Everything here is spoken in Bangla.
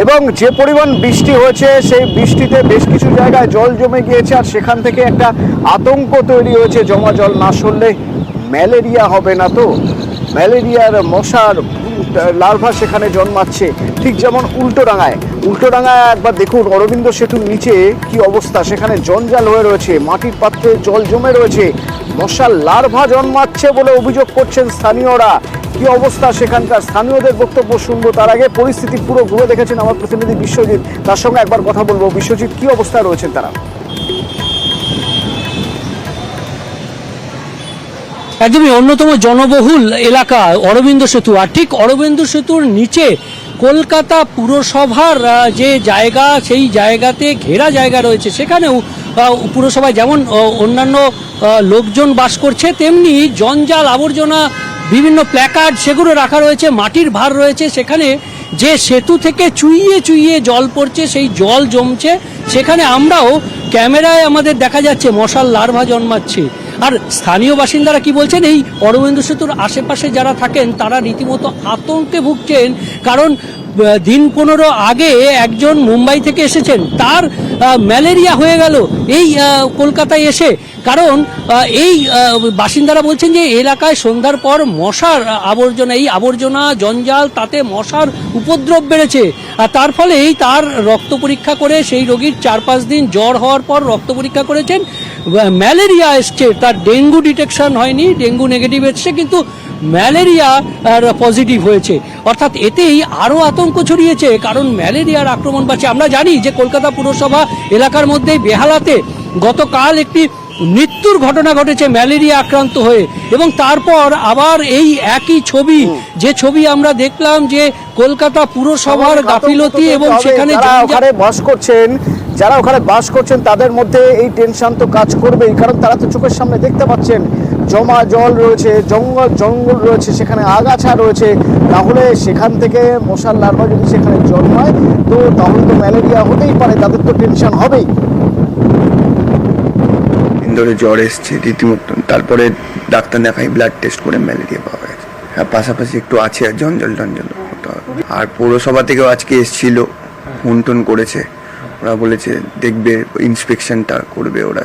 এবং যে পরিমাণ বৃষ্টি হয়েছে সেই বৃষ্টিতে বেশ কিছু জায়গায় জল জমে গিয়েছে, আর সেখান থেকে একটা আতঙ্ক তৈরি হয়েছে, জমা জল না সরলে ম্যালেরিয়া হবে না তো? ম্যালেরিয়ার মশার লার্ভা সেখানে জন্মাচ্ছে, ঠিক যেমন উল্টোডাঙায় একবার দেখুন অরবিন্দ সেতুর নিচে কি অবস্থা, সেখানে জঞ্জাল হয়ে রয়েছে, মাটির পাত্রে জল জমে রয়েছে, মশার লার্ভা জন্মাচ্ছে বলে অভিযোগ করছেন স্থানীয়রা। কি অবস্থা সেখানকার, স্থানীয়দের বক্তব্য শুনবো। তার আগে পরিস্থিতি পুরো ঘুরে দেখেছেন আমার প্রতিনিধি বিশ্বজিৎ, তার সঙ্গে একবার কথা বলবো। বিশ্বজিৎ, কি অবস্থায় রয়েছেন তারা? একদমই অন্যতম জনবহুল এলাকা অরবিন্দ সেতু, আর ঠিক অরবিন্দ সেতুর নিচে কলকাতা পুরসভার যে জায়গা, সেই জায়গাতে ঘেরা জায়গা রয়েছে, সেখানেও পুরসভায় যেমন অন্যান্য লোকজন বাস করছে, তেমনি জঞ্জাল আবর্জনা বিভিন্ন প্ল্যাকার্ড সেগুলো রাখা রয়েছে, মাটির ভার রয়েছে। সেখানে যে সেতু থেকে চুইয়ে চুইয়ে জল পড়ছে, সেই জল জমছে, সেখানে আমরাও ক্যামেরায় আমাদের দেখা যাচ্ছে মশার লার্ভা জন্মাচ্ছে। আর স্থানীয় বাসিন্দারা কি বলছেন, এই অরবিন্দ সেতুর আশেপাশে যারা থাকেন তারা রীতিমতো আতঙ্কে ভুগছেন, কারণ দিন 15 আগে একজন মুম্বাই থেকে এসেছেন, তার ম্যালেরিয়া হয়ে গেল এই কলকাতায় এসে। কারণ এই বাসিন্দারা বলছেন যে এলাকায় সন্ধ্যার পর মশার আবর্জনা, এই আবর্জনা জঞ্জাল, তাতে মশার উপদ্রব বেড়েছে। আর তার ফলেই তার রক্ত পরীক্ষা করে সেই রোগীর 4-5 দিন জ্বর হওয়ার পর রক্ত পরীক্ষা করেছেন, ম্যালেরিয়া এসছে। তার ডেঙ্গু ডিটেকশন হয়নি, ডেঙ্গু নেগেটিভ এসছে, কিন্তু ম্যালেরিয়া পজিটিভ হয়েছে। অর্থাৎ এতেই আরও আতঙ্ক ছড়িয়েছে, কারণ ম্যালেরিয়ার আক্রমণ বাড়ছে। আমরা জানি যে কলকাতা পুরসভা এলাকার মধ্যে বেহালাতে গতকাল একটি মৃত্যুর ঘটনা ঘটেছে ম্যালেরিয়া আক্রান্ত হয়ে, এবং তারপর আবার এই একই ছবি, যে ছবি আমরা দেখলাম যে কলকাতা পুরসভার গাফিলতি, এবং সেখানে যারা ওখানে বাস করছেন তাদের মধ্যে এই টেনশন তো কাজ করবেই, কারণ তারা তো চোখের সামনে দেখতে পাচ্ছেন জমা জল রয়েছে, জঙ্গল রয়েছে, সেখানে আগাছা রয়েছে। তাহলে সেখান থেকে মশার লার্ভা যদি সেখানে জন্মায়, তো তাহলে তো ম্যালেরিয়া হতেই পারে, তাদের তো টেনশন হবেই। ধরে জ্বর এসছে রীতিমতো, তারপরে ডাক্তার দেখাই, ব্লাড টেস্ট করে ম্যালেরিয়া পাওয়া গেছে। হ্যাঁ, পাশাপাশি একটু আছে জঞ্জল হতে হবে। আর পৌরসভা থেকেও আজকে এসেছিল, ফোন টোন করেছে, ওরা বলেছে দেখবে, ইন্সপেকশনটা করবে ওরা।